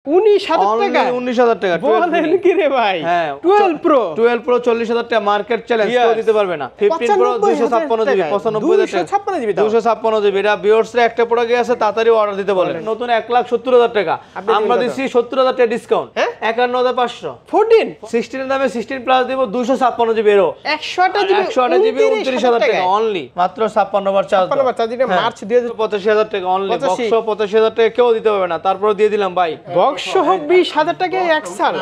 19,000 টাকা 19,000 টাকা বলেন কি রে ভাই হ্যাঁ 12 প্রো 40,000 টাকা মার্কেট চ্যালেঞ্জ কেউ দিতে পারবে না 15 প্রো 256 জিবি 95,000 জিবি 256 জিবি এটা ভিউয়ার্স রে একটা প্রোডাক্ট আছে তাড়াতাড়ি অর্ডার দিতে বলেন নতুন 1,70,000 টাকা আমরা দিছি 70,000 টাকা ডিসকাউন্ট 51,500 14 16 এর দামে 16 প্লাস দেব 256 জিবি এরো 128 জিবি 29,000 টাকা অনলি মাত্র 56 বার চার্জ 56 বার চার্জ দিলে মার্চ 85,000 টাকা অনলি বক্স 85,000 টাকা কেউ দিতে পারবে না তারপর দিয়ে দিলাম ভাই বক্স সহ 20,000 টাকা এক্সাল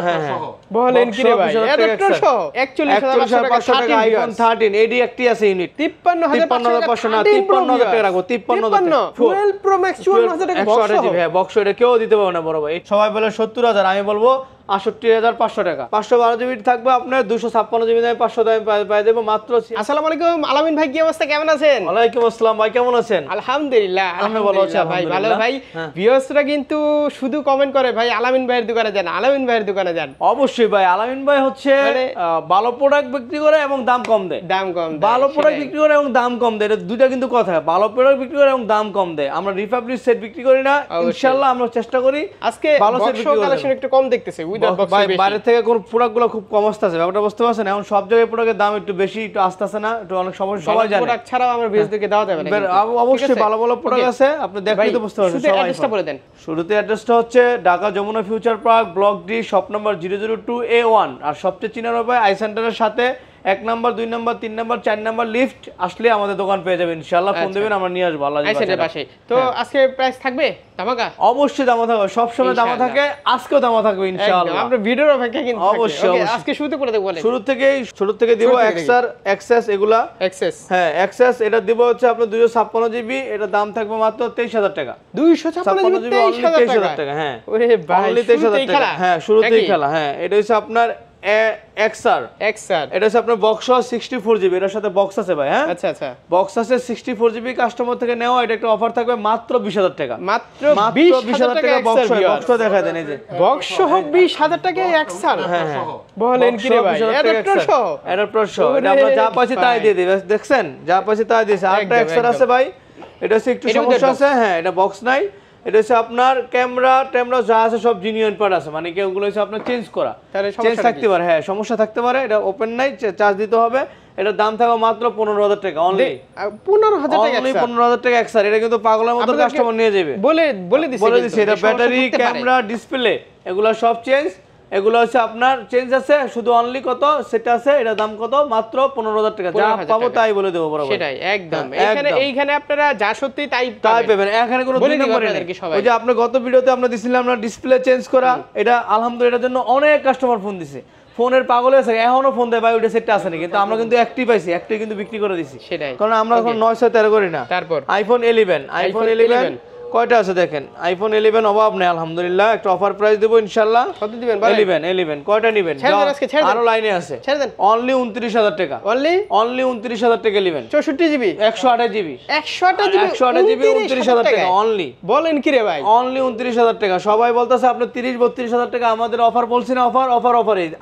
বলেন কি রে ভাই অ্যাডাপ্টার সহ 41,500 টাকা আইফোন 13 এডি একটি আছে ইউনিট 53,500 না 53,000 টাকা রাখবো 53,000 12 প্রো ম্যাক্স 54,000 টাকা বক্স সহ হ্যাঁ বক্স এটা কেউ দিতে পারবে না বড় ভাই সবাই বলে 70,000 আমি বলবো 68,500 টাকা 512 জিবি থাকবে আপনার 256 জিবি দামে 500 দামে পাই দেব মাত্র আসসালামু আলাইকুম আলামিন ভাই কি অবস্থা কেমন আছেন ওয়ালাইকুম আসসালাম ভাই কেমন আছেন আলহামদুলিল্লাহ আমি ভালো আছি ভাই ভালো ভাই ভিউয়ার্সরা কিন্তু শুধু কমেন্ট করে ভাই আলামিন ভাইয়ের দোকানে যান আলামিন ভাইয়ের দোকানে যান অবশ্যই ভাই আলামিন ভাই হচ্ছে ভালো প্রোডাক্ট বিক্রি করে এবং দাম কম দেয় ভালো প্রোডাক্ট বিক্রি করে এবং দাম কম দেয় এটা দুইটা কিন্তু কথা ভালো প্রোডাক্ট বিক্রি করে এবং দাম কম দেয় আমরা রিপাবলিক সেট বিক্রি করি না ইনশাআল্লাহ আমরা চেষ্টা করি আজকে ভালো সেট বিক্রি করার কালেকশন একটু কম দেখতেছে উইদাউট বক্স বেশি বাইরে থেকে কোন প্রোডাক্টগুলো খুব কম আসছে ব্যাপারটা বুঝতে পারছেন এখন সব জায়গায় প্রোডাক্টের দাম একটু বেশি একটু আসতেছে না একটু অনেক সময় সবাই জানে প্রোডাক্ট ছাড়াও আমরা ভিউয়ারদেরকে দেওয়া যাবে না অবশ্যই ভালো ভালো প্রোডাক্ট আছে আপনি দেখলেই তো বুঝতে পারছেন সবাই অ্যাড্রেসটা বলে দেন শুরুতে অ্যাড্রেসটা হচ্ছে Dhaka Jamuna future park block D shop number 002A1 আর সবচেয়ে চিনার উপায় আই সেন্টারের সাথে 1 number 2 number 3 number 4 number lift আসলে আমাদের দোকান পেয়ে যাবেন ইনশাআল্লাহ ফোন দিবেন আমরা নিয়ে আসব আল্লাহ জানে পাশে তো আজকে প্রাইস থাকবে ধামাকা অবশ্যই দাম থাকবে সব সময় দাম থাকে আজকেও দাম থাকবে ইনশাআল্লাহ আমরা ভিডিওর অপেক্ষা কিন্তু অবশ্যই আজকে শুরুতে করে দেব বলেন শুরু থেকে দিব এক্সআর এক্সএস এগুলা এক্সএস হ্যাঁ এক্সএস এটা দিব হচ্ছে আপনার 256 জিবি এটা দাম থাকবে মাত্র 23,000 টাকা 256 জিবি 23,000 টাকা হ্যাঁ ওরে ভাই 23,000 টাকা হ্যাঁ শুরুতেই খেলা হ্যাঁ এটা হচ্ছে আপনার এক্সআর এটা হচ্ছে আপনার বক্স 64 জিবি এর সাথে বক্স আছে ভাই হ্যাঁ আচ্ছা আচ্ছা বক্স আছে 64 জিবি কাস্টমার থেকে নেওয়া এটা একটা অফার থাকবে মাত্র 20,000 টাকা মাত্র 20,000 টাকা বক্সটা দেখায় দেন এই যে বক্স সহ 20,000 টাকা এক্সআর হ্যাঁ হ্যাঁ বলেন কি রে ভাই অ্যাডাপ্টার সহ এটা আমরা যা পাচ্ছি তাই দিয়ে দিই দেখছেন যা পাচ্ছি তাই দিয়েছে আরেকটা এক্সআর আছে ভাই এটা হচ্ছে একটু সমস্যা আছে হ্যাঁ এটা বক্স নাই এটা হচ্ছে আপনার ক্যামেরা যা আছে সব জিনিয়ন পার্ট আছে মানে কি ওগুলো হচ্ছে আপনার চেঞ্জ করা চেঞ্জ থাকতে পারে হ্যাঁ সমস্যা থাকতে পারে এটা ওপেন নাই চার্জ দিতে হবে এটার দাম থাকবে মাত্র 15,000 টাকা অনলি 15,000 টাকা অনলি 15,000 টাকা এক্সআর এটা কিন্তু পাগলের মতো কাস্টমার নিয়ে যাবে বলে দিছি এটা ব্যাটারি ক্যামেরা ডিসপ্লে এগুলো সব চেঞ্জ এগুলো হচ্ছে আপনার চেঞ্জ আছে শুধু অনলি কত সেটা আছে এটা দাম কত মাত্র 15,000 টাকা যা পাবো তাই বলে দেব বরাবর সেটাই একদম এইখানে আপনারা যা সত্যি তাই পাবেন এখানে কোনো দুই নম্বরে নেই ওই যে আপনি গত ভিডিওতে আমরা দিছিলাম না ডিসপ্লে চেঞ্জ করা এটা আলহামদুলিল্লাহ এর জন্য অনেক কাস্টমার ফোন দিছে ফোনের পাগল আছে এখনো ফোন দেয় ভাই ওটা সেটটা আছে না কিন্তু আমরা কিন্তু একটি পাইছি একটি কিন্তু বিক্রি করে দিছি সেটাই কারণ আমরা এখন 913 করি না তারপর আইফোন 11 কয়টা আছে দেখেন আইফোন 11 অভাব নেই আলহামদুলিল্লাহ একটা অফার প্রাইস দেব ইনশাআল্লাহ কত দিবেন বলেন 11 কয়টা নেবেন আরো লাইনে আছে ছেড়ে দেন অনলি 29,000 টাকা অনলি 29,000 টাকা 64 জিবি 128 জিবি 128 জিবি 29,000 টাকা অনলি বলেন কি রে ভাই অনলি 29,000 টাকা সবাই বলতাছে আপনি 30-32,000 টাকা আমাদের অফার বলছি না অফার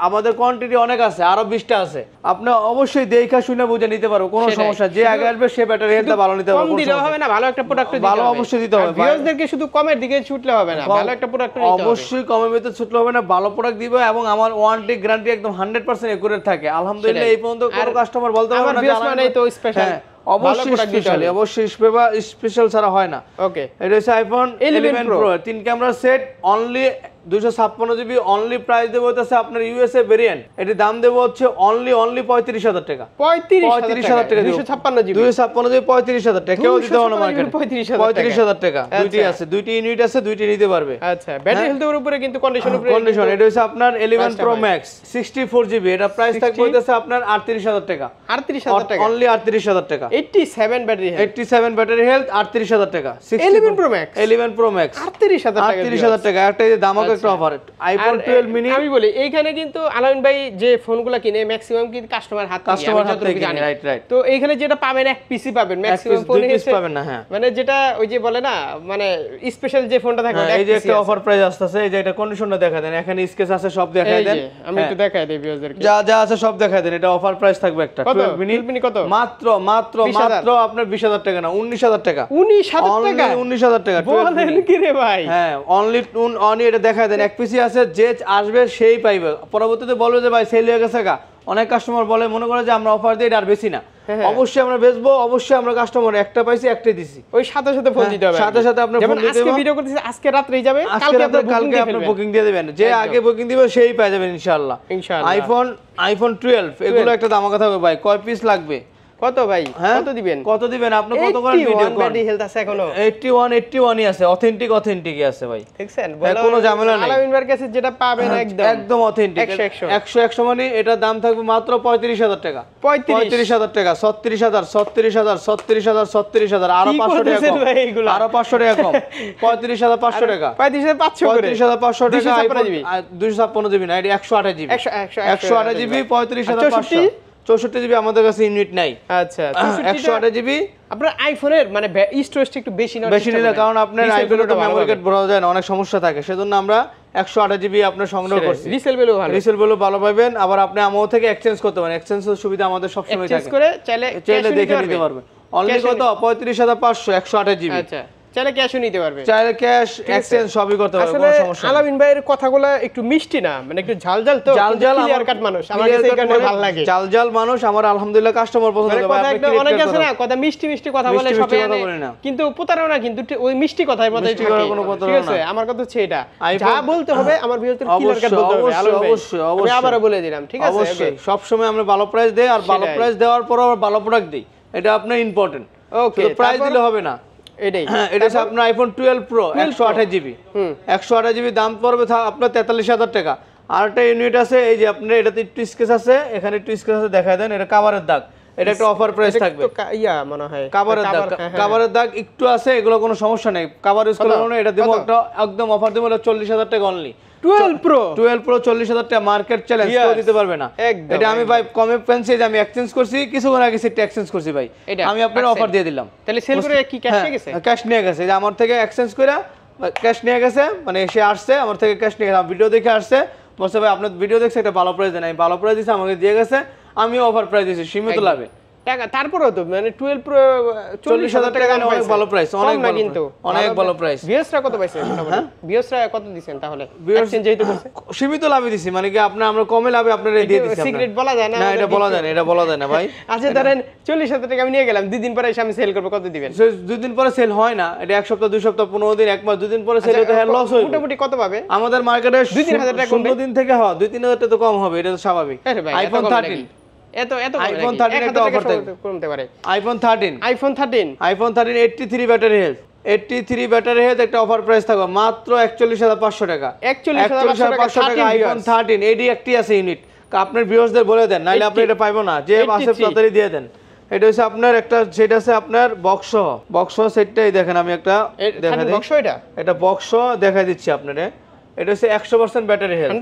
আমাদের কোয়ান্টিটি অনেক আছে আরো 20টা আছে আপনি অবশ্যই দেখা শুনে বুঝে নিতে পারো কোনো সমস্যা যে আগে আসবে সে ব্যাটারি হেলথটা ভালো নিতে পারবে কম দিলে হবে না ভালো একটা প্রোডাক্ট দিতে হবে ভালো অবশ্যই দিতে হবে ভিউয়ারদেরকে শুধু কমের দিকে ছুটলে হবে না ভালো একটা প্রোডাক্ট নিতে হবে অবশ্যই কমের ভিতরে ছুটলে হবে না ভালো প্রোডাক্ট দিব এবং আমার ওয়ারেন্টি গ্যারান্টি একদম 100% একুরেট থাকে আলহামদুলিল্লাহ এই পর্যন্ত কোনো কাস্টমার বলতে পারবে না যে আমার তো স্পেশাল অবশ্যই স্পেশাল ছাড়া হয় না ওকে এটা হচ্ছে iPhone 11 Pro 3 camera set only 256 GB only price দেব হচ্ছে আপনার ইউএসএ ভেরিয়েন্ট এটির দাম দেব হচ্ছে অনলি 35,000 টাকা 35,000 টাকা 256 জিবি 35,000 টাকা কেউ দিতে হবে না মার্কেটে 35,000 টাকা দুইটি ইউনিট আছে দুইটি নিতে পারবে আচ্ছা ব্যাটারি হেলথের উপরে কিন্তু কন্ডিশন এটা হচ্ছে আপনার 11 প্রো ম্যাক্স 64 জিবি এটা প্রাইস থাকবে হচ্ছে আপনার 38,000 টাকা 38,000 টাকা অনলি 38,000 টাকা 87 ব্যাটারি হেলথ 38,000 টাকা 11 প্রো ম্যাক্স 38,000 টাকা একটা যে দাম একটা অফার আইফোন 12 মিনি আমি বলি এইখানে কিন্তু আলামিন ভাই যে ফোনগুলো কিনে ম্যাক্সিমাম কিন্তু কাস্টমার হাতে কিনে রাইট তো এইখানে যেটা পাবেন এক পিসি পাবেন ম্যাক্সিমাম ফোনে পাবেন না হ্যাঁ মানে যেটা ওই যে বলে না মানে স্পেশাল যে ফোনটা থাকে এই যে একটা অফার প্রাইস আসছে এই যে এটা কন্ডিশনটা দেখা দেন এখানে স্কেচ আছে সব দেখায় দেন আমি একটু দেখাই দেই ভিউয়ারদেরকে যা আছে সব দেখায় দেন এটা অফার প্রাইস থাকবে একটা 12 মিনি কত মাত্র আপনার 20,000 টাকা না 19,000 টাকা 19,000 টাকা 19,000 টাকা বলেন কি রে ভাই হ্যাঁ অনলি এটা দেখা দেখা দেন, এক পিসি আছে, যে আসবে সেই পাইবে। পরবর্তীতে বলবে যে ভাই সেল হয়ে গেছে গা, অনেক কাস্টমার বলে, মনে করে যে আমরা অফার দিই এটা আর বেশি না। অবশ্যই আমরা বেচবো, অবশ্যই আমরা কাস্টমার একটা পাইছি একটাই দিছি, ওই সাথে সাথে ফোন দিতে হবে, সাথে সাথে আপনি ফোন দিতে আজকে ভিডিও করতেছি, আজকে রাতেই যাবে, কালকে আপনি বুকিং দিয়ে দিবেন, যে আগে বুকিং দিবে সেই পেয়ে যাবেন ইনশাআল্লাহ। আইফোন 12 এগুলো একটা দামাকা থাকবে ভাই। কয় পিস লাগবে? কত ভাই, কত দিবেন? কত দিবেন আপনি? কত করে ভিডিও করেন? ব্যাটারি হেলথ আছে এখনো 81 ই আছে, অথেন্টিকই আছে ভাই, দেখছেন? কোনো ঝামেলা নাই। আলামিন ভাইয়ের কাছে যেটা পাবেন একদম অথেন্টিক 100 মানে এটার দাম থাকবে মাত্র 35,000 টাকা। 35,000 টাকা, 36,000 36,000 36,000 36,000, আরো 500 টাকা কম, আরো 500 টাকা কম, 35,500 টাকা, 35,500 করে, 35,500 টাকা। 256 জিবি না, এটা 128 জিবি, 128 জিবি 35,500। 64 জিবি আমাদের কাছে ইউনিট নাই। আচ্ছা, 128 জিবি আপনার আইফোনের মানে স্টোরেজটা একটু বেশি নিলে, কারণ আপনার আইফোনে তো মেমরি কার্ড ভরা যায় না, অনেক সমস্যা থাকে, সেজন্য আমরা 128 জিবি আপনার সংগ্রহ করছি। রিসেল ভ্যালু ভালো পাবেন। আবার আপনি আমও থেকে এক্সচেঞ্জ করতে পারেন, এক্সচেঞ্জের সুবিধা আমাদের সব সময় থাকে, এক্সচেঞ্জ করে চাইলে দেখে নিতে পারবেন। অনলি কত? 35,500 128 জিবি। আচ্ছা, চাইলে ক্যাশও নিতে পারবে, চাইলে ক্যাশ এক্সচেঞ্জ সবই করতে পারবে, কোনো সমস্যা নেই। আলামিন ভাইয়ের কথাগুলো একটু মিষ্টি না, মানে একটু ঝালঝাল, তো ক্লিয়ার কাট মানুষ, আমার কাছে এই কারণে ভালো লাগে। ঝালঝাল মানুষ আমার আলহামদুলিল্লাহ কাস্টমার পছন্দ করে। কথা একদম অনেক আছে না, কথা মিষ্টি মিষ্টি কথা বলে সবাই, কিন্তু প্রতারণা, কিন্তু ওই মিষ্টি কথার মধ্যে থাকে, ঠিক আছে? আমার কথা হচ্ছে এটা, যা বলতে হবে আমার ভিউয়ারদের ক্লিয়ার কাট বলতে হবে। অবশ্যই আমি আবারো বলে দিলাম, ঠিক আছে? অবশ্যই সব সময় আমরা ভালো প্রাইস দেই, আর ভালো প্রাইস দেওয়ার পর আবার ভালো প্রোডাক্ট দেই, এটা আপনার ইম্পর্টেন্ট। ওকে, প্রাইস দিলে হবে না, এটাই। এটা হচ্ছে আপনার আইফোন 12 প্রো 128 জিবি, 128 জিবি দাম পড়বে আপনার 43,000 টাকা। আরেকটা ইউনিট আছে, এই যে আপনার এটাতে একটু স্কেচ আছে, এখানে একটু স্কেচ আছে, দেখায় দেন, এটা কভারের দাগ, এটা একটা অফার প্রাইস থাকবে। ইয়া মনে হয় কভারের দাগ একটু আছে, এগুলো কোনো সমস্যা নেই, কভার ইউজ করলে না, এটা দেবো একটা একদম অফার দেবো, 40,000 টাকা অনলি। 12 প্রো 40,000 টাকা মার্কেট চ্যালেঞ্জ কেউ দিতে পারবে না। এটা আমি ভাই কমে পেন্সি, যে আমি এক্সচেঞ্জ করছি কিছুক্ষণ আগে, সেটা এক্সচেঞ্জ করছি ভাই, আমি আপনার অফার দিয়ে দিলাম। তাহলে সেল করে কি ক্যাশ নিয়ে গেছে? ক্যাশ নিয়ে গেছে, যে আমার থেকে এক্সচেঞ্জ করে ক্যাশ নিয়ে গেছে, মানে সে আসছে আমার থেকে ক্যাশ নিয়ে গেছে, ভিডিও দেখে আসছে, বলছে ভাই আপনার ভিডিও দেখছে, একটা ভালো প্রাইস দেন, আমি ভালো প্রাইস দিয়েছি, আমাকে দিয়ে গেছে, আমি অফার প্রাইস দিয়েছি সীমিত লাভে টাকা। তারপরেও তো মানে 12 প্রো 40,000 টাকা অনেক ভালো প্রাইস, অনেক ভালো, কিন্তু অনেক ভালো প্রাইস। ভিউয়ার্সরা কত পাইছে মোটামুটি? ভিউয়ার্সরা কত দিবেন তাহলে? এক্সচেঞ্জ যেহেতু করছে, সীমিত লাভে দিছি, মানে কি আমরা কমে লাভে আপনারে দিয়ে দিছি। সিক্রেট বলা যায় না? না, এটা বলা যায় না, এটা বলা যায় না ভাই। আচ্ছা ধরেন 40,000 টাকা আমি নিয়ে গেলাম, 2 দিন পরে এসে আমি সেল করব, কত দিবেন? 2 দিন পরে সেল হয় না, এটা 1 সপ্তাহ 2 সপ্তাহ 15 দিন 1 মাস, 2 দিন পরে সেল হতে হ্যাঁ লস হয়। মোটামুটি কত পাবে আমাদের মার্কেটে? 2-3,000 টাকা 15 দিন থেকে হয়, 2-3,000 টাকা তো কম হবে, এটা তো স্বাভাবিক। আইফোন 13 আইফোন 13 একটা অফার কমতে পারে। IPhone 13 83 battery health, 83 battery health একটা অফার প্রাইস থাকবে মাত্র 41,500 টাকা। 41,500 টাকা আইফোন 13 এডি একটি আছে ইউনিট, আপনার ভিউয়ার্সদের বলে দেন, নাইলে আপনি এটা পাইবো না, যে আছে তাড়াতাড়ি দিয়ে দেন। এটা হচ্ছে আপনার একটা সেট আছে আপনার বক্স সেটটাই দেখেন, আমি একটা দেখা দিই, এটা বক্স দেখাই দিচ্ছি আপনারে। এটা হচ্ছে 100% ব্যাটারি হেলথ,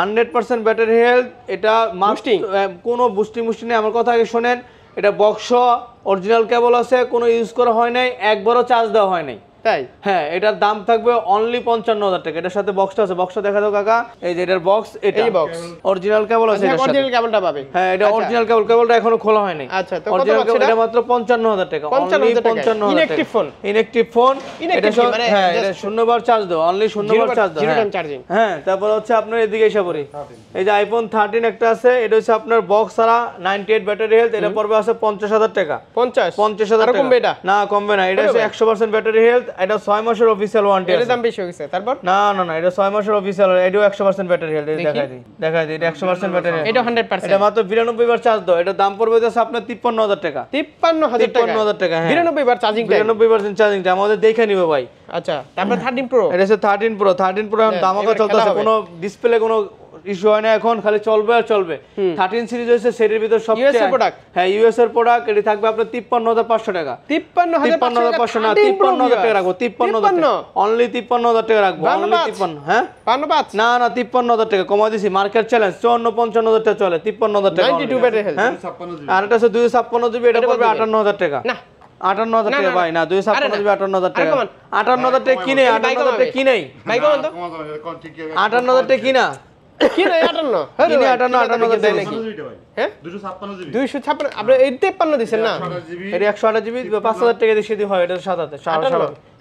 100% ব্যাটারি হেলথ। এটা কোনো বুস্টিং নেই, আমার কথা আগে শোনেন। এটা বক্স অরিজিনাল কেবল আছে, কোনো ইউজ করা হয় নাই, একবারও চার্জ দেওয়া হয় নাই, তাই? হ্যাঁ, এটার দাম থাকবে অনলি 55,000 টাকা। এটার সাথে বক্সটা আছে, বক্সটা দেখা দাও কাকা, এই যে এটার বক্স, এটা বক্স অরিজিনাল কেবল আছে, অরিজিনাল কেবলটা পাবে। হ্যাঁ, এটা অরিজিনাল কেবলটা এখনো খোলা হয়নি। আচ্ছা, তো কত আছে এটা? মাত্র 55,000 টাকা, অনলি 55,000 টাকা। ইনঅ্যাকটিভ ফোন, এটা হ্যাঁ, এটা 0 বার চার্জ দাও, অনলি 0 বার চার্জ দাও, 0 টাইম চার্জিং। হ্যাঁ, তারপর হচ্ছে আপনার এদিকে এসে পড়ি, এই যে আইফোন 13 একটা আছে, এটা হচ্ছে আপনার বক্স ছাড়া 98 ব্যাটারি হেলথ, এটা পড়বে আছে 50,000 টাকা। 50,000 টাকা কমবে? এটা না, কমবে না, এটা হচ্ছে 100% ব্যাটারি হেলথ, এটা 6 মাসের অফিশিয়াল ওয়ারেন্টি আছে। এর দাম বেশি হয়ে গেছে তারপর? না, এটা 6 মাসের অফিশিয়াল, এটাও 100% ব্যাটারি হেলথ, দেখাই দিই, এটা 100% ব্যাটারি হেলথ, এটা 100%, এটা মাত্র 92 বার চার্জ দাও, এটা দাম পড়বে হচ্ছে আপনার 53,000 টাকা। 53,000 টাকা, হ্যাঁ, 92 বার চার্জিং, 92% চার্জিং টাইম আমাদের দেখে নিবে ভাই। আচ্ছা, তারপর 13 প্রো, এটা হচ্ছে 13 প্রো এখন দামাকা চলতেছে, কোনো ডিসপ্লে কোনো ইস্যু হয় না, এখন খালি চলবে আর চলবে। 13 সিরিজ হচ্ছে সেটের ভিতর সবচেয়ে ইউএস এর প্রোডাক্ট, হ্যাঁ ইউএস এর প্রোডাক্ট, এটা থাকবে আপনার 53,500 টাকা। 53,500 না, 53,000 টাকা রাখবো, 53,000 অনলি 53,000 টাকা রাখবো, অনলি 53। হ্যাঁ, 55 না, 53,000 টাকা কমা দিছি, মার্কেট চ্যালেঞ্জ 54-55,000 টাকা চলে, 53,000 টাকা 92 ব্যাটারি হেলথ। হ্যাঁ, আর এটা হচ্ছে 256 জিবি, এটা পড়বে 58,000 টাকা। না, 58,000 টাকা ভাই, না 256 জিবি 58,000 টাকা, 58,000 টাকা কিনে, 58,000 টাকা কিনে, ভাই কোন তো 58,000 টাকা কিনা, কিনে 58 কিনে 58 দেয় নাকি হ্যাঁ 256 আপনি 53 দিবেন না এটা 128 জিবি 5000 টাকা দিয়ে সেদি হয় এটা সাথে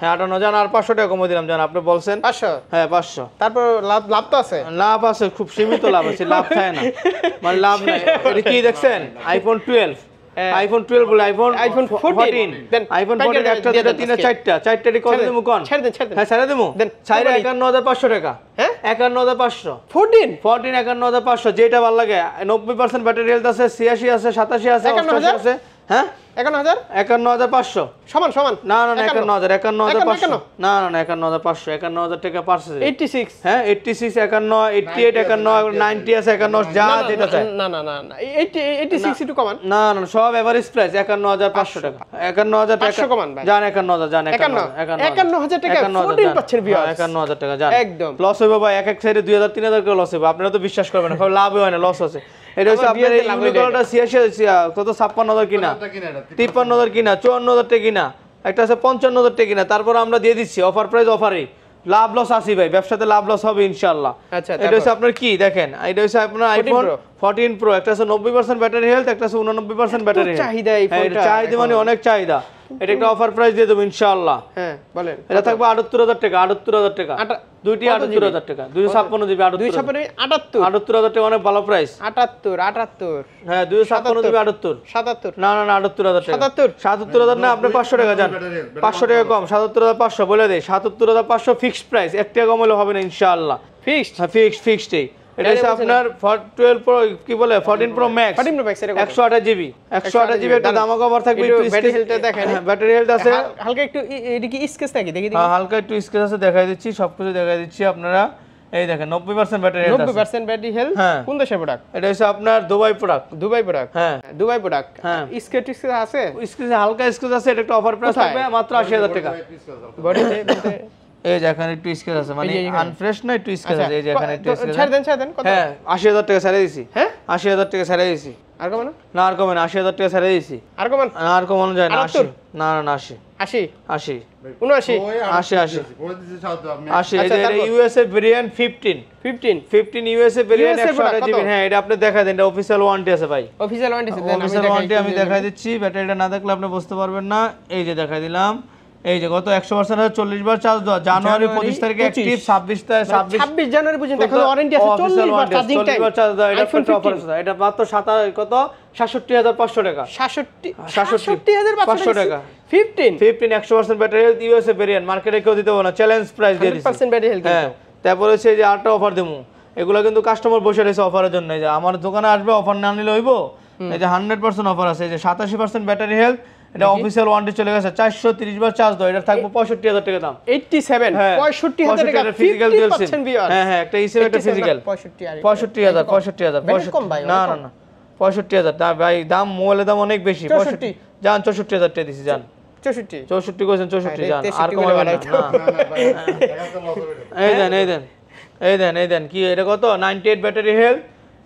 হ্যাঁ 58 জান আর 500 টাকা কমে দিলাম জান আপনি বলছেন 500 হ্যাঁ 500 তারপর লাভ তো আছে লাভ আছে খুব সীমিত লাভ আছে লাভ থাকে না মানে লাভ নাই এটা কি দেখছেন আইফোন 12 আইফোন 12 বলে আইফোন 14 দেন আইফোন 14 একটা দুটো তিনটা চারটা রি কত দেবো কোন ছেড়ে দেন হ্যাঁ ছেড়ে দেবো দেন 51500 টাকা হ্যাঁ 51500 14 51500 যেটা ভালো লাগে 90% ব্যাটারি হেলথ আছে 86 আছে 87 আছে 88 আছে হ্যাঁ 51500 সমান না 51500 না 51500 টাকা পারছে 86 হ্যাঁ 86 51 88 51 90 আছে 51 যা যেটা চাই না 86 একটু কমান না সব এভারেজ প্রাইস 51500 টাকা 51000 টাকা 500 কমান ভাই জান 51000 জান 51000 টাকা 14 পাচ্ছেন ভিউয়ার্স 51000 টাকা জান একদম লস হইব ভাই এক সাইডে 2000 3000 করে লস হইব আপনারা তো বিশ্বাস করবেন না খুব লাভ হয় না লস আছে এটা হচ্ছে আপনার এই ইউনিকলটা 86 কত 56000 কিনা 53000 কিনা 54000 টাকা কিনা একটা আছে 55000 টাকা কিনা তারপর আমরা দিয়ে দিচ্ছি অফার প্রাইস অফারই লাভ লস আসি ভাই ব্যবসাতে লাভ লস হবে ইনশাআল্লাহ আচ্ছা এটা হচ্ছে আপনার কি দেখেন এটা হচ্ছে আপনার আইফোন 14 প্রো একটা আছে 90% ব্যাটারি হেলথ একটা আছে 89% ব্যাটারি হেলথ চাহিদা এই ফোনটা চাহিদা মানে অনেক চাহিদা এটা একটা অফার প্রাইস দিয়ে দেব ইনশাআল্লাহ হ্যাঁ বলেন এটা থাকবে 78000 টাকা 78000 টাকা দুইটি 78000 টাকা 256 জিবি 78000 টাকা অনেক ভালো প্রাইস 78 হ্যাঁ 256 জিবি 77 না 78000 টাকা 77000 না আপনি 500 টাকা জান 500 টাকা কম 77500 বলে দেই 77500 ফিক্সড প্রাইস 1 টাকা কম হলে হবে না ইনশাআল্লাহ ফিক্সড হ্যাঁ ফিক্সডই এটা হচ্ছে আপনার 12 প্রো কি বলে 14 প্রো ম্যাক্স 128 জিবি 128 জিবি একটা দাম কভার থাকবে একটু ব্যাটারি হেলথ দেখেন হ্যাঁ ব্যাটারি হেলথ আছে হালকা একটু এটা কি স্কেচ থাকে দেখি হ্যাঁ হালকা একটু স্কেচ আছে দেখাই দিচ্ছি সবকিছু দেখাই দিচ্ছি আপনারা এই দেখেন 90% ব্যাটারি হেলথ আছে 90% ব্যাটারি হেলথ কোন দেশের প্রোডাক্ট এটা হচ্ছে আপনার দুবাই প্রোডাক্ট হ্যাঁ দুবাই প্রোডাক্ট হ্যাঁ স্কেচ আছে স্কেচ হালকা স্কেচ আছে এটা একটা অফার প্রাইস থাকবে মাত্র 80000 টাকা বডিতে বলতে এই যে এখানে একটু স্কেচ আছে মানে আনফ্রেশ না একটু স্কেচ আছে এই যে এখানে একটু স্কেচ ছেড়ে দেন কত হ্যাঁ 80000 টাকা ছেড়ে দিয়েছি হ্যাঁ 80000 টাকা ছেড়ে দিয়েছি আর কমান না আর কমে না 80000 টাকা ছেড়ে দিয়েছি আর কমান আর কমানো যায় না 80 না 80 এই যে USA variant 15 USA variant 128 GB হ্যাঁ এটা আপনি দেখাই দেন এটা অফিশিয়াল ওয়ারেন্টি আছে ভাই অফিশিয়াল ওয়ারেন্টি আমি দেখাই দিচ্ছি ব্যাটারিটা না দেখলে আপনি বুঝতে পারবেন না এই যে দেখাই দিলাম এই যে গত 100% 40 বার চার্জ দেওয়া জানুয়ারি 25 তারিখে অ্যাক্টিভ 26 জানুয়ারি পর্যন্ত এখন ওয়ারেন্টি আছে 40 বার চার্জিং টাইম চার্জ দেওয়া এটা অফার আছে এটা মাত্র 67500 টাকা 67500 টাকা 15 100% ব্যাটারি হেলথ ইউএসএ ভেরিয়েন্ট মার্কেটে কেউ দিতে পারে না চ্যালেঞ্জ প্রাইস দিয়ে দিচ্ছি 100% ব্যাটারি হেলথ হ্যাঁ তারপর হচ্ছে যে আরেকটা অফার দেবো এগুলো কিন্তু কাস্টমার বসে রয়েছে অফারের জন্য এই যে আমার দোকানে আসবে অফার না নিলে হইব এই যে 100% অফার আছে এই যে 87% ব্যাটারি হেলথ এটা অফিশিয়াল ওয়ারেন্টি চলে গেছে 430 বার চার্জ দাও এটা থাকবে 65000 টাকা দাম 87 65000 টাকা ফিজিক্যাল ডিএলসি হ্যাঁ একটা ইসিএম একটা ফিজিক্যাল 65000 কম ভাই না 65000 না ভাই দাম মোবাইলের দাম অনেক বেশি 65 জান 64000 টাকা দিছি জান 64 কইছেন 64 জান আর কম হবে না এই দেন কি এটা কত 98 ব্যাটারি হেলথ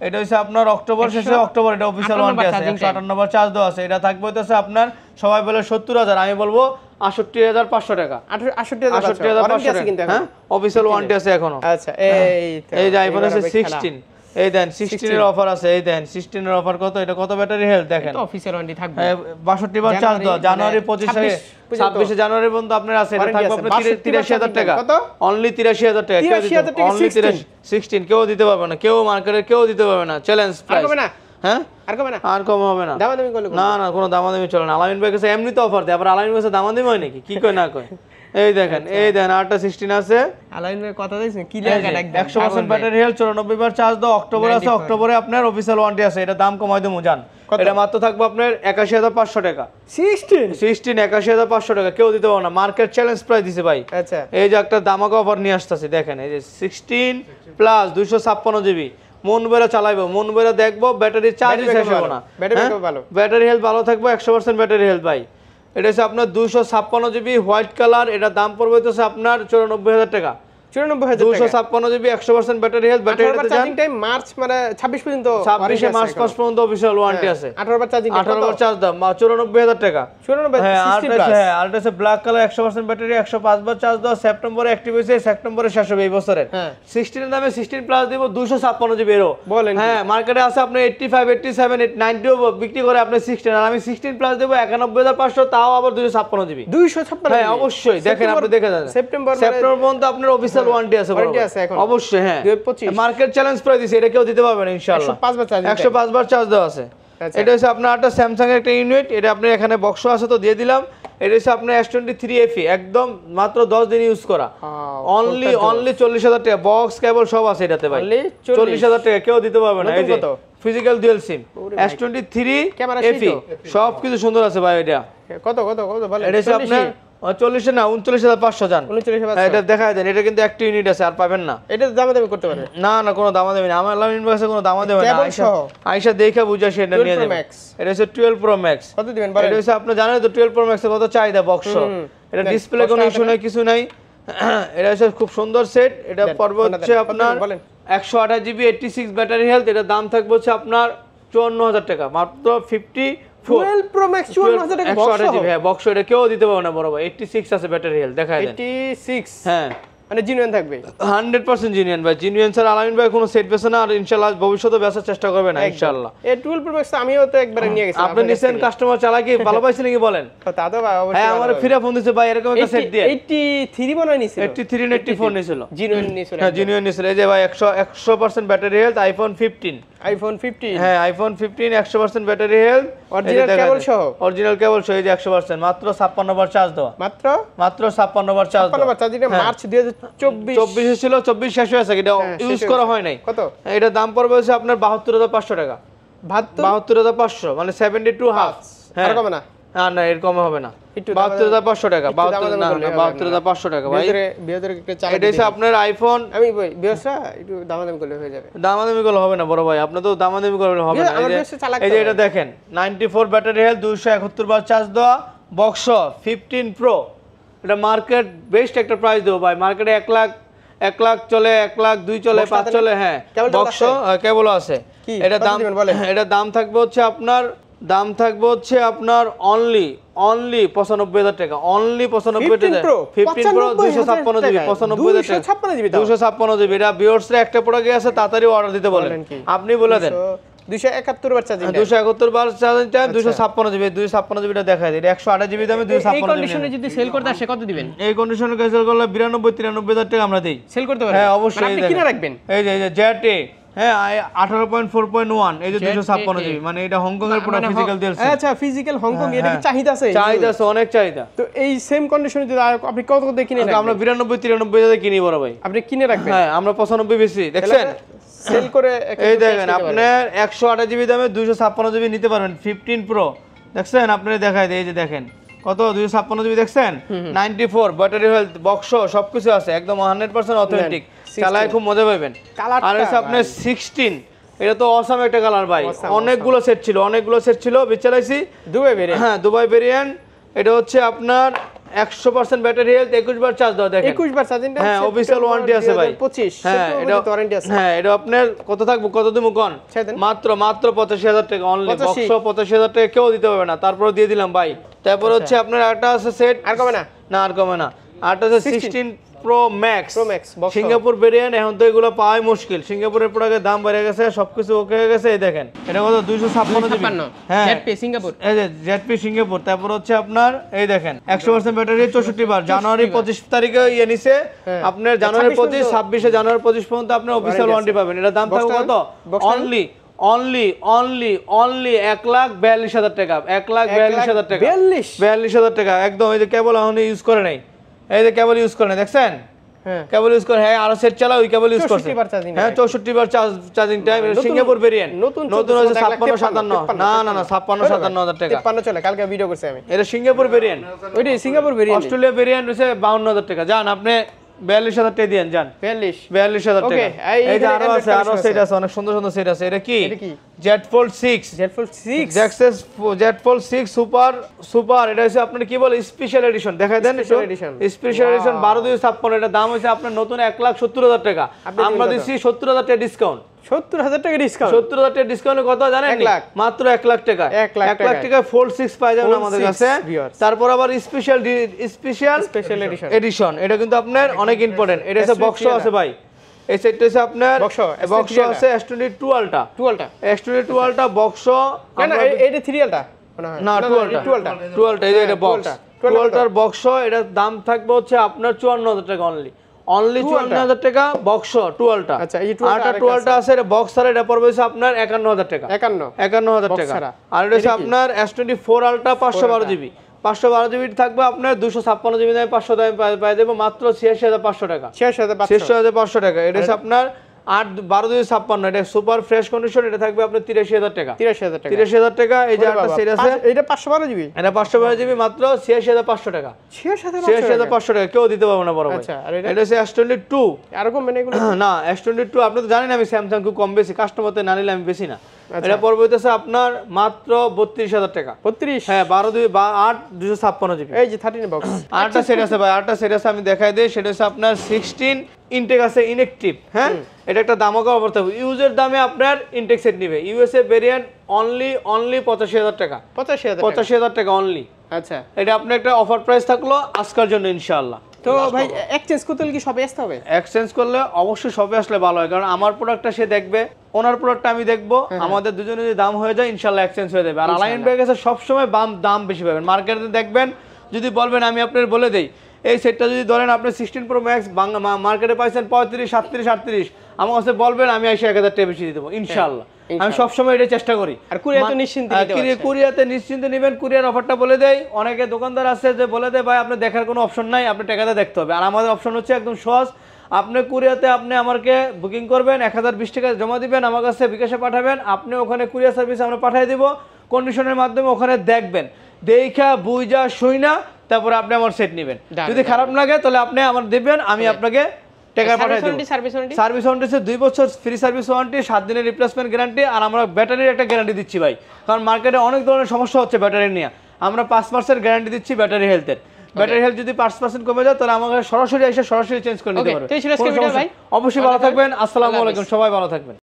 এটা হচ্ছে আপনার অক্টোবর শেষে অক্টোবর এটা অফিশিয়াল ওয়ারেন্টি আছে 158 বার চার্জ দেওয়া আছে এটা থাকবে হচ্ছে আপনার সবাই বলে 70000 আমি বলবো 68500 টাকা 68500 টাকা কিন্তু হ্যাঁ অফিশিয়াল ওয়ারেন্টি আছে এখনো আচ্ছা এই যে আইফোন আছে 16 এই দেন 16 এর অফার আছে এই দেন 16 এর অফার কত এটা কত ব্যাটারি হেলথ দেখেন তো অফিশিয়াল ওয়ারেন্টি থাকবে 62 বার চার্জ দাও জানুয়ারি 25 থেকে 26 জানুয়ারি পর্যন্ত আপনার আছে এটা থাকবে আপনার 83000 টাকা কত অনলি 83000 টাকা অনলি 16 কেউ দিতে পারবে না কেউ মার্কেটে কেউ দিতে পারবে না চ্যালেঞ্জ প্রাইস হবে না হ্যাঁ আর কম হবে না দামাদামি করলে না কোনো দামাদামি চলে না আলামিন ভাই কাছে এমনিতে অফার দেয় আবার আলামিন ভাই দামাদামি হয় নাকি কি কয় না কয় এই দেখেন এই দেন আরটা 16 আছে আলাইন ভাই কথা দিছেন কি লাগা একদম 100% ব্যাটারি হেলথ 94 বার চার্জ দাও অক্টোবর আছে অক্টোবরে আপনার অফিশিয়াল ওয়ারেন্টি আছে এটা দাম কমাই দেবো জান এটা মাত্র থাকবে আপনার 81500 টাকা 16 81500 টাকা কেউ দিতে পারবে না মার্কেট চ্যালেঞ্জ প্রাইস দিছে ভাই আচ্ছা এই যে একটা দামাকা অফার নিয়ে আসতেছে দেখেন এই যে 16 প্লাস 256 জিবি মন বেরা চালাইবো মন বেরা দেখবো ব্যাটারি চার্জ শেষ হবে না ব্যাটারি হেলথ ভালো থাকবে 100% ব্যাটারি হেলথ ভাই এটা হচ্ছে আপনার 256 জিবি হোয়াইট কালার এটা দাম পড়বে হচ্ছে আপনার 94000 টাকা 94000 256 জিবি 100% ব্যাটারি হেলথ। ব্যাটারিতে চার্জিং টাইম মার্চ মানে 26 পর্যন্ত 26 মার্চ পর্যন্ত অফিশিয়াল ওয়ারেন্টি আছে। 18 বার চার্জিং 18 বার চার্জ দাম 94000 টাকা। 94 হ্যাঁ 60 প্লাস। হ্যাঁ আর এটা ব্ল্যাক কালার 100% ব্যাটারি 105 বার চার্জ দাও। সেপ্টেম্বরে অ্যাক্টিভ হইছে, সেপ্টেম্বরে শেষ হবে এই বছরের। 16 এর দামে 16 প্লাস দিব 256 জিবি এরও। বলেন হ্যাঁ মার্কেটে আছে আপনি 85 87 90 বিক্রি করে আপনি 16 আর আমি 16 প্লাস দেব 91500 তাও আবার 256 জিবি। 256 হ্যাঁ অবশ্যই দেখেন আপনি দেখে যান। সেপ্টেম্বর পর্যন্ত আপনার অফিশিয়াল ওয়ারেন্টি আছে এখন অবশ্যই। হ্যাঁ 2025 মার্কেট চ্যালেঞ্জ প্রাইস দিছে, এটা কেউ দিতে পারবে না ইনশাআল্লাহ। 105 বার চার্জিং 105 বার চার্জ দেওয়া আছে। এটা হচ্ছে আপনার একটা স্যামসাং এর একটা ইউনিট, এটা আপনি এখানে বক্স আছে তো দিয়ে দিলাম। এটা হচ্ছে আপনার S23 FE একদম মাত্র 10 দিন ইউজ করা, অনলি 40000 টাকা। বক্স কেবল সব আছে এটাতে ভাই, 40000 টাকা কেউ দিতে পারবে না। এই যে physical dual SIM S23 FE সব কিছু সুন্দর আছে ভাই। এটা কত বলেন? এটা হচ্ছে আপনার 40 না 39500 জান। 39500 এটা দেখায় দেন, এটা কিন্তু একটা ইউনিট আছে আর পাবেন না। এটা দামাদামি করতে পারবে না না কোনো দামাদামি না, আমার লাইন বক্সে কোনো দামাদামি না। আয়শা দেখা বুঝা সেটা নিয়ে যাবে। এটা হচ্ছে 12 Pro Max। কত দিবেন বলেন? এটা হচ্ছে আপনি জানেন তো 12 Pro Max এর কত চাহিদা বক্স। এটা ডিসপ্লে কোনো ইস্যু নাই, কিছু নাই। এটা হচ্ছে খুব সুন্দর সেট। এটা পড়বে হচ্ছে আপনার 128 জিবি 86 ব্যাটারি হেলথ। এটা দাম থাকবে হচ্ছে আপনার 54000 টাকা মাত্র। 12 Pro Max 54000 টাকা বক্স। 128 জিবি হ্যাঁ বক্স, এটা কেউ দিতে পারবে না বড় ভাই। 86 আছে ব্যাটারি হেলথ, দেখায় দেন। 86 হ্যাঁ মানে জিনুইন থাকবে 100% জিনিয়ান ভাই। জিনিয়ান স্যার আলামিন ভাই কোনো সেট বেছে না, আর ইনশাআল্লাহ ভবিষ্যতে বেচার চেষ্টা করবে না ইনশাআল্লাহ। এই 12 Pro Max আমিও তো একবার নিয়ে গেছি। আপনি নিছেন, কাস্টমার চালাকি ভালো পাইছেন কি বলেন? তা তো ভাই অবশ্যই। হ্যাঁ আমার ফিরা ফোন দিছে ভাই এরকম একটা সেট দিয়ে। 83 মনে নিছিল, 83 না 84 নিছিল। জিনুইন নিছিল। হ্যাঁ জিনিয়ান নিছিল। এই যে ভাই 100% ব্যাটারি হেলথ আইফোন 15। আইফোন 15 হ্যাঁ iPhone 15 100% battery health original cable সহ। অরিজিনাল কেবল সহ এই যে 100% মাত্র 56 বার চার্জ দাও। মাত্র 56 বার চার্জ দাও। 56 বার চার্জ দিলে মার্চ 2024 24 ছিল, 24 শেষ হয়ে গেছে, এটা ইউজ করা হয় নাই। কত এটা দাম পড়বে হচ্ছে আপনার 72500 টাকা। 72500 মানে 72 হাফ। হ্যাঁ আর কমে না? না এর কমে হবে না। 72500 টাকা। 72500 টাকা ভাই। এটা হচ্ছে আপনার আইফোন। আমি ভাই বিয়সা একটু দামাদামি করলে হয়ে যাবে। দামাদামি করলে হবে না বড় ভাই, আপনি তো দামাদামি করলে হবে না। এই যে এটা দেখেন 94 ব্যাটারি হেলথ 271 বার চার্জ দেওয়া বক্স 15 প্রো। এটা মার্কেট বেস্ট একটা প্রাইস দেবো ভাই। মার্কেটে 1 লাখ চলে, 1 লাখ 2 চলে, 5 চলে। হ্যাঁ বক্স কেবল আছে। এটা দাম থাকবে হচ্ছে আপনার অনলি 95000 টাকা। অনলি 95 টাকা। 15 প্রো 256 জিবি 95000 টাকা। 256 জিবি। এটা ভিউয়ার্সরা একটা প্রোডাক্ট আছে, তাড়াতাড়ি অর্ডার দিতে বলেন। আপনি বলে দেন 271 বার চার্জিং টাইম। 271 বার চার্জিং টাইম 256 জিবি। 256 জিবিটা দেখায় দিই। এটা 128 জিবি দামে 256 জিবি। এই কন্ডিশনে যদি সেল করতে আসে কত দিবেন? এই কন্ডিশনে সেল করলে 93-93000 টাকা আমরা দেই। সেল করতে পারবেন? হ্যাঁ অবশ্যই। আপনি কিনে রাখবেন। এই যে জেটে হ্যাঁ 18.4.1 এই যে 256 জিবি মানে এটা হংকং এর পুরো ফিজিক্যাল দিয়েছে। আচ্ছা ফিজিক্যাল হংকং এর কি চাহিদা আছে? চাহিদা আছে, অনেক চাহিদা। তো এই সেম কন্ডিশনে যদি আপনি কত দিয়ে কিনে রাখবেন? আমরা 92-93 কিনি বড় ভাই। আপনি কিনে রাখবেন? হ্যাঁ আমরা 95 বেশি দেখছেন সেল করে। এই দেখেন আপনার 128 জিবি দামে 256 জিবি নিতে পারবেন 15 প্রো। দেখছেন আপনি দেখায় দেই, এই যে দেখেন কত 256 জিবি দেখছেন। 94 ব্যাটারি হেলথ বক্স সবকিছু আছে, একদম 100% অথেন্টিক। চালায় খুব মজা পাবেন। আর হচ্ছে আপনার 16 এটা তো অসাম একটা কালার ভাই। অনেকগুলো সেট ছিল বেচালাইছি দুবাই ভেরিয়েন্ট। হ্যাঁ দুবাই ভেরিয়েন্ট। এটা হচ্ছে আপনার 100% ব্যাটারি হেলথ 21 বার চার্জ দাও। দেখেন 21 বার চার্জিং টাইম। হ্যাঁ অফিশিয়াল ওয়ারেন্টি আছে ভাই। 25 হ্যাঁ এটা ওয়ারেন্টি আছে। হ্যাঁ এটা আপনার কত থাকবে, কত দিমু কোন? মাত্র 85000 টাকা অনলি। বক্স 85000 টাকা কেউ দিতে পারবে না, তারপর দিয়ে দিলাম ভাই। তারপর হচ্ছে আপনার একটা আছে সেট, আর কমে না? না আর কমে না। আরটা আছে 16 pro max box Singapore variant. এখন তো এগুলো পাওয়াই মুশকিল, সিঙ্গাপুরের প্রোডাক্টের দাম বেড়ে গেছে, সবকিছু ওকে হয়ে গেছে। এই দেখেন এটা কত 256 জিবি। হ্যাঁ জেটপি সিঙ্গাপুর। এই যে জেটপি সিঙ্গাপুর। তারপর হচ্ছে আপনার এই দেখেন 100% ব্যাটারি 64 বার। জানুয়ারি 25 তারিখে ইয়ে নিছে আপনার, জানুয়ারি 25 26 জানুয়ারি 25 পর্যন্ত আপনার অফিশিয়াল ওয়ারেন্টি পাবেন। এটা দাম থাকবে কত? অনলি 1,42,000 টাকা। 1,42,000 টাকা। 42,000 টাকা একদম। এই যে কেবল এখন ইউজ করে নাই, এই যে কেবল ইউজ করে নাই দেখছেন। হ্যাঁ কেবল ইউজ করে। হ্যাঁ আরো সেট চালাও ওই কেবল ইউজ করছে। হ্যাঁ 64 বার চার্জিং টাইম। সিঙ্গাপুর ভেরিয়েন্ট নতুন হচ্ছে 56-57। না 56-57,000 টাকা। 53 চলে, কালকে ভিডিও করছি আমি। এটা সিঙ্গাপুর ভেরিয়েন্ট। ওইটাই সিঙ্গাপুর ভেরিয়েন্ট। অস্ট্রেলিয়া ভেরিয়েন্ট হচ্ছে 52,000 টাকা। জান আপনি 42,000 টাকা দেন জান 42,000 টাকা ওকে এই যে আরো আছে সেট আছে অনেক সুন্দর সুন্দর সেট আছে এটা কি Z Fold 6 Z Fold 6 super এটা হচ্ছে আপনার কি বলে স্পেশাল এডিশন দেখাই দেন স্পেশাল এডিশন 12,256 এটা দাম হচ্ছে আপনার নতুন 1,70,000 টাকা আমরা দিচ্ছি 70,000 টাকা ডিসকাউন্ট 70,000 টাকা ডিসকাউন্ট 70,000 টাকা ডিসকাউন্টে কত জানেন মাত্র 1 লাখ টাকা 1 লাখ টাকা Fold 6 পাই যাবেন আমাদের কাছে তারপর আবার স্পেশাল এডিশন এটা কিন্তু আপনার অনেক ইম্পর্টেন্ট এটা হচ্ছে বক্স আছে ভাই এই সেটটা হচ্ছে আপনার বক্স আছে S22 আলটা S22 আলটা বক্স না এটা 3 আলটা না 2 আলটা এই যে এটা বক্স 2 আলটার বক্স এটার দাম থাকবে হচ্ছে আপনার 54,000 টাকা অনলি 54,000 টাকা বক্স 2 আলটা আচ্ছা এই 2 আলটা আছে এটা বক্স আর এটা পড়বে হচ্ছে আপনার 51,000 টাকা 51,000 টাকা আর এটা হচ্ছে আপনার S24 আলটা 512 জিবি 512 জিবি থাকবে আপনার 256 জিবি দামে 500 দামে পাই দেব মাত্র 86,500 টাকা 86,500 টাকা এটা হচ্ছে আপনার 8/12/56 এটা সুপার ফ্রেশ কন্ডিশন এটা থাকবে আপনার 83,000 টাকা 83,000 টাকা এই যে একটা সেট আছে এটা 512 জিবি এটা 512 জিবি মাত্র 86,500 টাকা 86,500 টাকা কেউ দিতে পারবে না বড় ভাই আচ্ছা এটা হচ্ছে S22 আর কম মানে এগুলো না S22 আপনি তো জানেন আমি স্যামসাং খুব কম বেশি কাস্টমারতে না নিলে আমি বেশি না এটা পড়বে হইতেছে আপনার মাত্র 32,000 টাকা 32 হ্যাঁ 8/256 জিবি এই যে 13 বক্স আরেকটা সেট আছে ভাই আরেকটা সেট আছে আমি দেখাই দেই সেটা হচ্ছে আপনার 16 ইনটেক আছে ইনঅ্যাকটিভ হ্যাঁ এটা একটা দামও কম করতে হবে ইউজের দামে আপনার ইনটেক সেট নেবে ইউএসএ ভেরিয়েন্ট অনলি 85,000 টাকা 85,000 টাকা অনলি আচ্ছা এটা আপনার একটা অফার প্রাইস থাকলো আজকের জন্য ইনশাআল্লাহ তো ভাই এক্সচেঞ্জ করতে হলে কি সবে আসতে হবে এক্সচেঞ্জ করলে অবশ্যই সবে আসলে ভালো হয় কারণ আমার প্রোডাক্টটা সে দেখবে ওনার প্রোডাক্টটা আমি দেখবো আমাদের দুজনের যদি দাম হয়ে যায় ইনশাআল্লাহ এক্সচেঞ্জ হয়ে যাবে আর আলাইন ভাই কাছে সব সময় দাম বেশি পাবেন মার্কেটে দেখবেন যদি বলবেন আমি আপনাদের বলে দেই এই সেটটা যদি ধরেন আপনি 16 প্রো ম্যাক্স মার্কেটে পাইছেন 35 37 38 আমার কাছে বলবেন আমি 1000 টাকা বেশি দিয়ে দেব ইনশাআল্লাহ আমি সব সময় এটা চেষ্টা করি আর কুরিয়াতে নিশ্চিন্তে নিতে পারবেন কুরিয়াতে নিশ্চিন্তে নেবেন কুরিয়ার অফারটা বলে দেই অনেকে দোকানদার আছে যে বলে দেয় ভাই আপনি দেখার কোনো অপশন নাই আপনি টাকাতে দেখতে হবে আর আমাদের অপশন হচ্ছে একদম সহজ আপনি কুরিয়াতে আপনি আমাকে বুকিং করবেন 1020 টাকা জমা দিবেন আমার কাছে বিকাশে পাঠাবেন আপনি ওখানে কুরিয়ার সার্ভিস আমরা পাঠিয়ে দিব কন্ডিশনের মাধ্যমে ওখানে দেখবেন দেখা বুঝা শুইনা তারপরে আপনি আমার সেট নেবেন যদি খারাপ লাগে তাহলে আপনি আমার দিবেন আমি আপনাকে টাকা পাঠিয়ে দেব সার্ভিস ওয়ারেন্টি 2 বছর ফ্রি সার্ভিস ওয়ারেন্টি 7 দিনের রিপ্লেসমেন্ট গ্যারান্টি আর আমরা ব্যাটারির একটা গ্যারান্টি দিচ্ছি ভাই কারণ মার্কেটে অনেক ধরনের সমস্যা হচ্ছে ব্যাটারি নিয়ে আমরা 5% গ্যারান্টি দিচ্ছি ব্যাটারি হেলথের ব্যাটারি হেলথ যদি 5% কমে যায় তাহলে আমাকে সরাসরি এসে সরাসরি চেঞ্জ করে নিতে পারবে অবশ্যই ভালো থাকবেন আসসালামু আলাইকুম সবাই ভালো থাকবেন